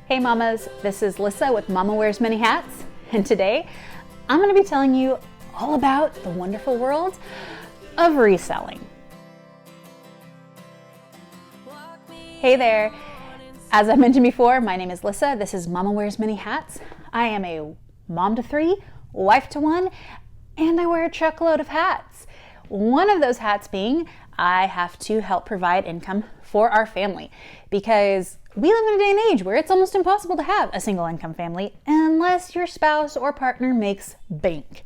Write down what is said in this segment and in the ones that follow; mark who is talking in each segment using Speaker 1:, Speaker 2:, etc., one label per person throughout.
Speaker 1: Hey mamas, this is Lissa with Mama Wears Many Hats, and today I'm going to be telling you all about the wonderful world of reselling. Hey there, as I mentioned before, my name is Lissa. This is Mama Wears Many Hats. I am a mom to three, wife to one, and I wear a truckload of hats. One of those hats being I have to help provide income for our family because we live in a day and age where it's almost impossible to have a single income family unless your spouse or partner makes bank.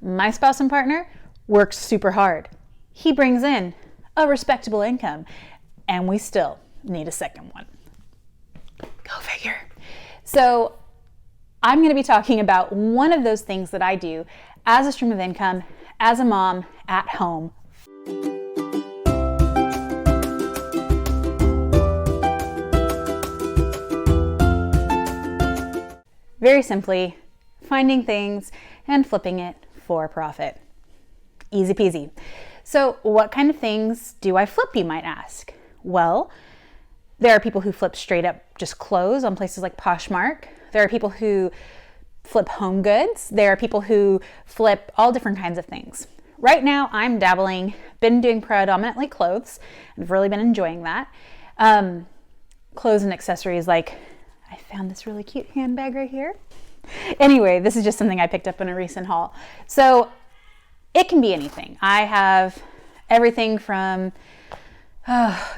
Speaker 1: My spouse and partner works super hard. He brings in a respectable income, and we still need a second one. Go figure. So I'm going to be talking about one of those things that I do as a stream of income, as a mom at home. Very simply, finding things and flipping it for profit. Easy peasy. So what kind of things do I flip, you might ask? Well, there are people who flip straight up just clothes on places like Poshmark. There are people who flip home goods. There are people who flip all different kinds of things. Right now, I'm dabbling, been doing predominantly clothes. I've really been enjoying that. Clothes and accessories, like I found this really cute handbag right here. Anyway, this is just something I picked up in a recent haul. So it can be anything. I have everything from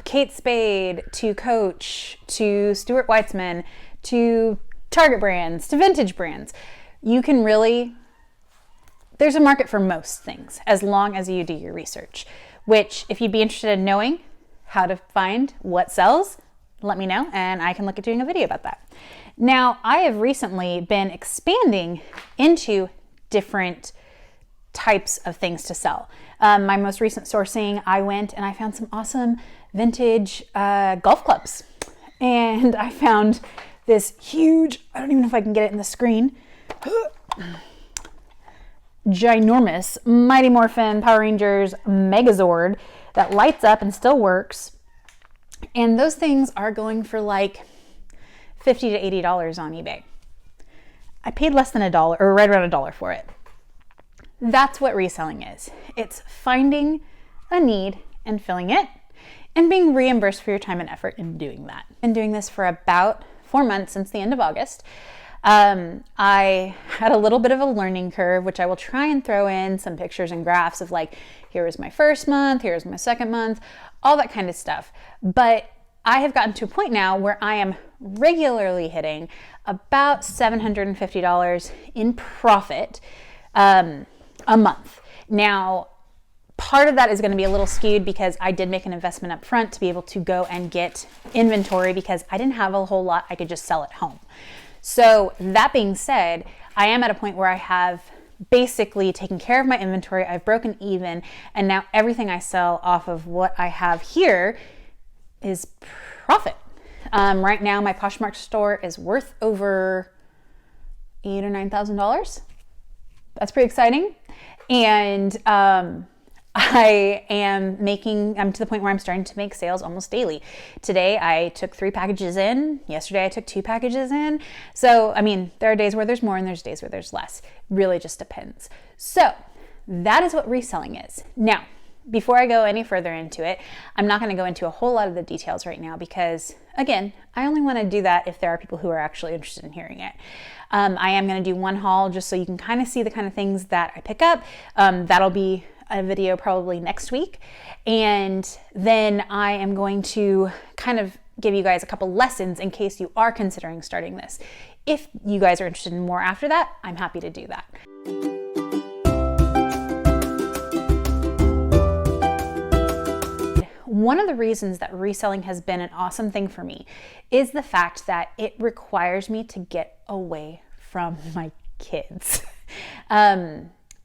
Speaker 1: Kate Spade to Coach to Stuart Weitzman to Target brands to vintage brands. You can really, there's a market for most things as long as you do your research, which if you'd be interested in knowing how to find what sells, let me know and I can look at doing a video about that. Now, I have recently been expanding into different types of things to sell. My most recent sourcing, I went and I found some awesome vintage golf clubs. And I found this huge, I don't even know if I can get it in the screen, ginormous Mighty Morphin Power Rangers Megazord that lights up and still works. And those things are going for like $50 to $80 on eBay. I paid less than $1 or right around $1 for it. That's what reselling is. It's finding a need and filling it and being reimbursed for your time and effort in doing that. I've been doing this for about 4 months since the end of August. I had a little bit of a learning curve, which I will try and throw in some pictures and graphs of like, here was my first month, here's my second month, all that kind of stuff. But I have gotten to a point now where I am regularly hitting about $750 in profit a month. Now, part of that is going to be a little skewed because I did make an investment up front to be able to go and get inventory because I didn't have a whole lot I could just sell at home. So that being said, I am at a point where I have basically taken care of my inventory. I've broken even, and now everything I sell off of what I have here is profit. Right now, my Poshmark store is worth over $8,000 or $9,000. That's pretty exciting. And I'm to the point where I'm starting to make sales almost daily. Today, I took 3 packages in. Yesterday, I took 2 packages in. So, I mean, there are days where there's more and there's days where there's less. Really just depends. So, that is what reselling is. Now, before I go any further into it, I'm not going to go into a whole lot of the details right now because, again, I only want to do that if there are people who are actually interested in hearing it. I am going to do one haul just so you can kind of see the kind of things that I pick up. That'll be a video probably next week. And then I am going to kind of give you guys a couple lessons in case you are considering starting this. If you guys are interested in more after that, I'm happy to do that. One of the reasons that reselling has been an awesome thing for me is the fact that it requires me to get away from my kids.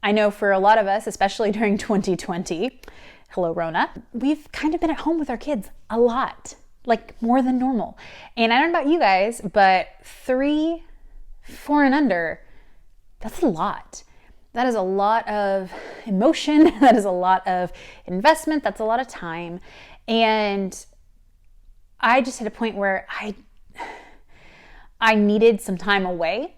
Speaker 1: I know for a lot of us, especially during 2020, hello Rona, we've kind of been at home with our kids a lot, like more than normal. And I don't know about you guys, but 3, 4 and under, that's a lot. That is a lot of emotion. That is a lot of investment. That's a lot of time. And I just hit a point where I needed some time away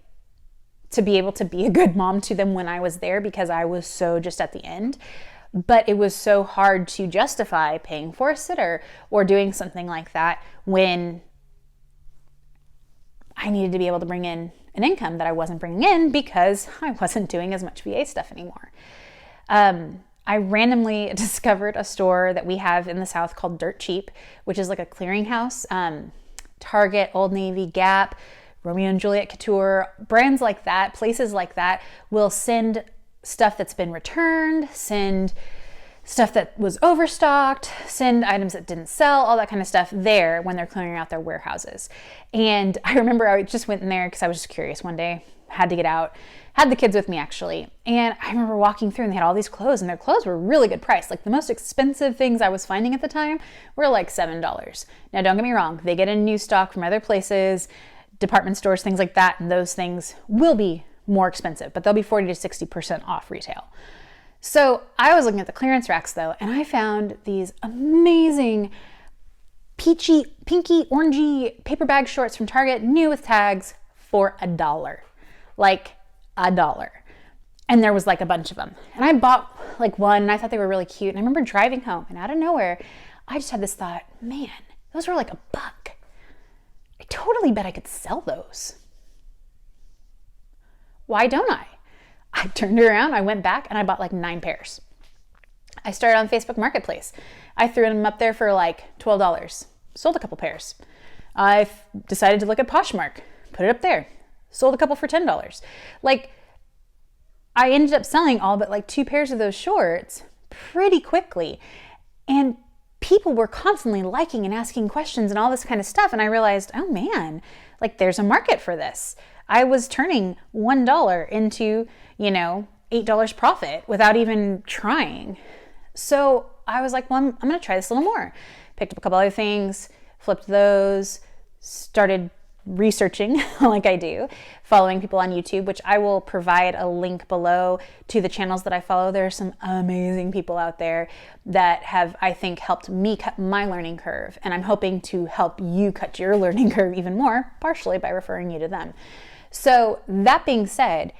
Speaker 1: to be able to be a good mom to them when I was there, because I was so just at the end. But it was so hard to justify paying for a sitter or doing something like that when I needed to be able to bring in an income that I wasn't bringing in because I wasn't doing as much VA stuff anymore. I randomly discovered a store that we have in the South called Dirt Cheap, which is like a clearinghouse. Target, Old Navy, Gap, Romeo and Juliet Couture, brands like that, places like that will send stuff that's been returned, send stuff that was overstocked, send items that didn't sell, all that kind of stuff there when they're clearing out their warehouses. And I remember I just went in there because I was just curious one day, had to get out, had the kids with me actually. And I remember walking through and they had all these clothes, and their clothes were really good price. Like the most expensive things I was finding at the time were like $7. Now don't get me wrong, they get in new stock from other places, department stores, things like that, and those things will be more expensive, but they'll be 40 to 60% off retail. So I was looking at the clearance racks though, and I found these amazing peachy, pinky, orangey paper bag shorts from Target, new with tags, for $1. Like $1. And there was like a bunch of them. And I bought like one, and I thought they were really cute. And I remember driving home, and out of nowhere, I just had this thought, man, those were like $1. I totally bet I could sell those. Why don't I? I turned around, I went back, and I bought like 9 pairs. I started on Facebook Marketplace. I threw them up there for like $12. Sold a couple pairs. I decided to look at Poshmark. Put it up there. Sold a couple for $10. Like, I ended up selling all but like 2 pairs of those shorts pretty quickly. And people were constantly liking and asking questions and all this kind of stuff. And I realized, oh man, like there's a market for this. I was turning $1 into, $8 profit without even trying. So I was like, well, I'm going to try this a little more. Picked up a couple other things, flipped those, started researching like I do, following people on YouTube, which I will provide a link below to the channels that I follow. There are some amazing people out there that have, I think, helped me cut my learning curve. And I'm hoping to help you cut your learning curve even more, partially by referring you to them. So that being said,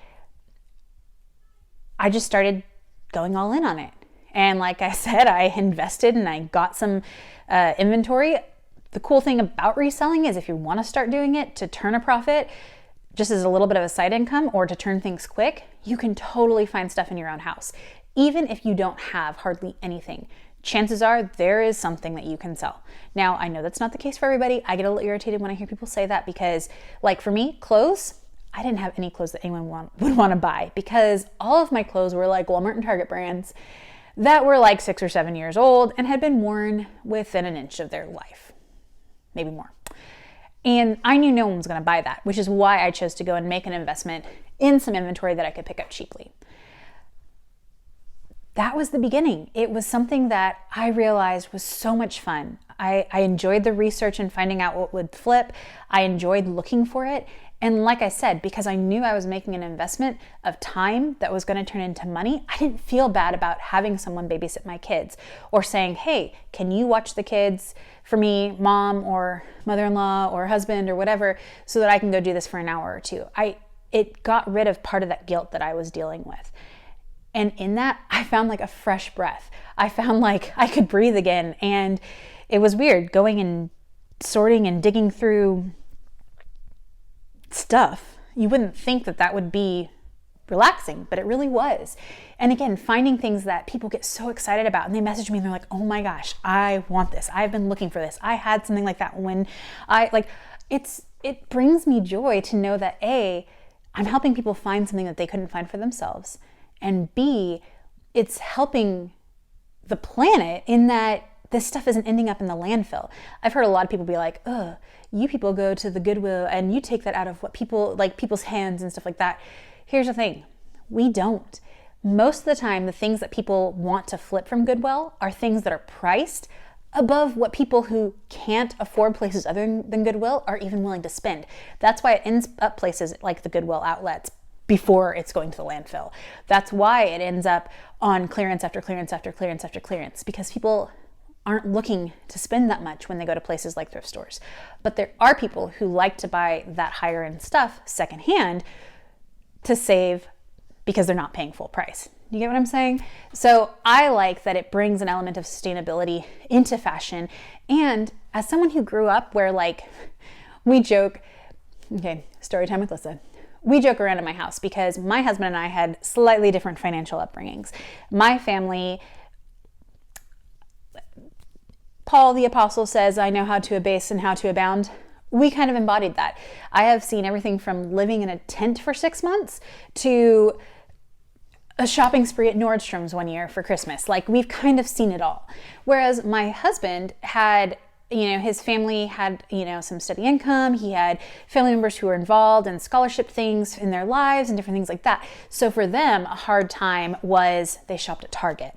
Speaker 1: I just started going all in on it. And like I said, I invested and I got some inventory. The cool thing about reselling is if you want to start doing it to turn a profit, just as a little bit of a side income or to turn things quick, you can totally find stuff in your own house. Even if you don't have hardly anything, chances are there is something that you can sell. Now, I know that's not the case for everybody. I get a little irritated when I hear people say that because, like for me, clothes, I didn't have any clothes that anyone would want to buy because all of my clothes were like Walmart and Target brands that were like 6 or 7 years old and had been worn within an inch of their life, maybe more. And I knew no one was going to buy that, which is why I chose to go and make an investment in some inventory that I could pick up cheaply. That was the beginning. It was something that I realized was so much fun. I enjoyed the research and finding out what would flip. I enjoyed looking for it. And like I said, because I knew I was making an investment of time that was going to turn into money, I didn't feel bad about having someone babysit my kids or saying, hey, can you watch the kids for me, mom or mother-in-law or husband or whatever, so that I can go do this for an hour or two. It got rid of part of that guilt that I was dealing with. And in that, I found like a fresh breath. I found like I could breathe again. And it was weird going and sorting and digging through stuff. You wouldn't think that that would be relaxing, but it really was. And again, finding things that people get so excited about and they message me and they're like, oh my gosh, I want this. I've been looking for this. I had something like that when it brings me joy to know that A, I'm helping people find something that they couldn't find for themselves. And B, it's helping the planet in that this stuff isn't ending up in the landfill. I've heard a lot of people be like, ugh, you people go to the Goodwill and you take that out of what people, like people's hands and stuff like that. Here's the thing, we don't. Most of the time, the things that people want to flip from Goodwill are things that are priced above what people who can't afford places other than Goodwill are even willing to spend. That's why it ends up places like the Goodwill outlets before it's going to the landfill. That's why it ends up on clearance after clearance after clearance after clearance, because people aren't looking to spend that much when they go to places like thrift stores. But there are people who like to buy that higher end stuff secondhand to save because they're not paying full price. You get what I'm saying? So I like that it brings an element of sustainability into fashion. And as someone who grew up where like we joke, okay, story time with Lissa. We joke around at my house because my husband and I had slightly different financial upbringings. My family, Paul the Apostle says, I know how to abase and how to abound. We kind of embodied that. I have seen everything from living in a tent for 6 months to a shopping spree at Nordstrom's one year for Christmas. Like, we've kind of seen it all. Whereas my husband had, his family had, some steady income. He had family members who were involved in scholarship things in their lives and different things like that. So for them, a hard time was they shopped at Target.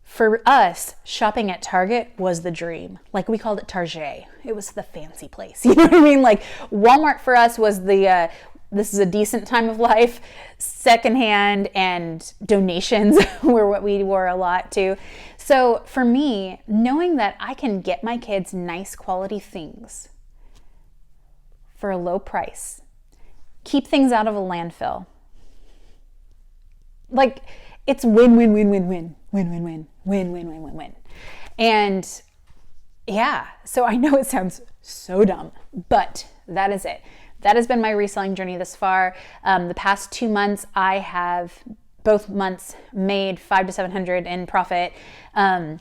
Speaker 1: For us, shopping at Target was the dream. Like, we called it Target. It was the fancy place. You know what I mean? Like, Walmart for us was the, this is a decent time of life. Secondhand and donations were what we wore a lot too. So for me, knowing that I can get my kids nice quality things for a low price, keep things out of a landfill. Like, it's win, win, win, win, win, win, win, win, win, win, win, win, win. And yeah, so I know it sounds so dumb, but that is it. That has been my reselling journey thus far. The past 2 months, I have both months made $500 to $700 in profit, and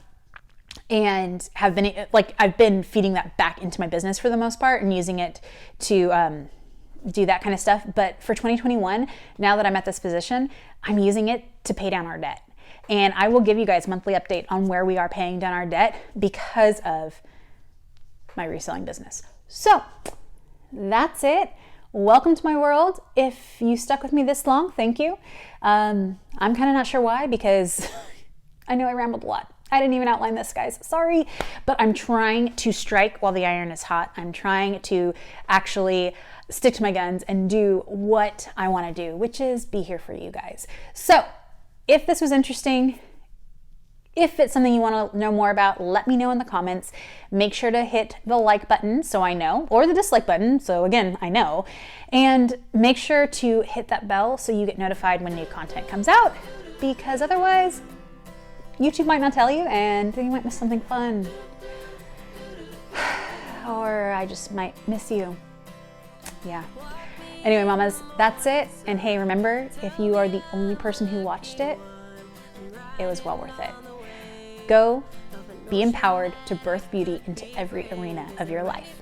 Speaker 1: have been I've been feeding that back into my business for the most part and using it to do that kind of stuff. But for 2021, now that I'm at this position, I'm using it to pay down our debt. And I will give you guys a monthly update on where we are paying down our debt because of my reselling business. So that's it. Welcome to my world. If you stuck with me this long, thank you. I'm kind of not sure why, because I know I rambled a lot. I didn't even outline this, guys. Sorry, but I'm trying to strike while the iron is hot. I'm trying to actually stick to my guns and do what I want to do, which is be here for you guys. So if this was interesting, if it's something you want to know more about, let me know in the comments. Make sure to hit the like button so I know, or the dislike button so again, I know. And make sure to hit that bell so you get notified when new content comes out, because otherwise YouTube might not tell you and you might miss something fun. Or I just might miss you. Yeah. Anyway, mamas, that's it. And hey, remember, if you are the only person who watched it, it was well worth it. Go be empowered to birth beauty into every arena of your life.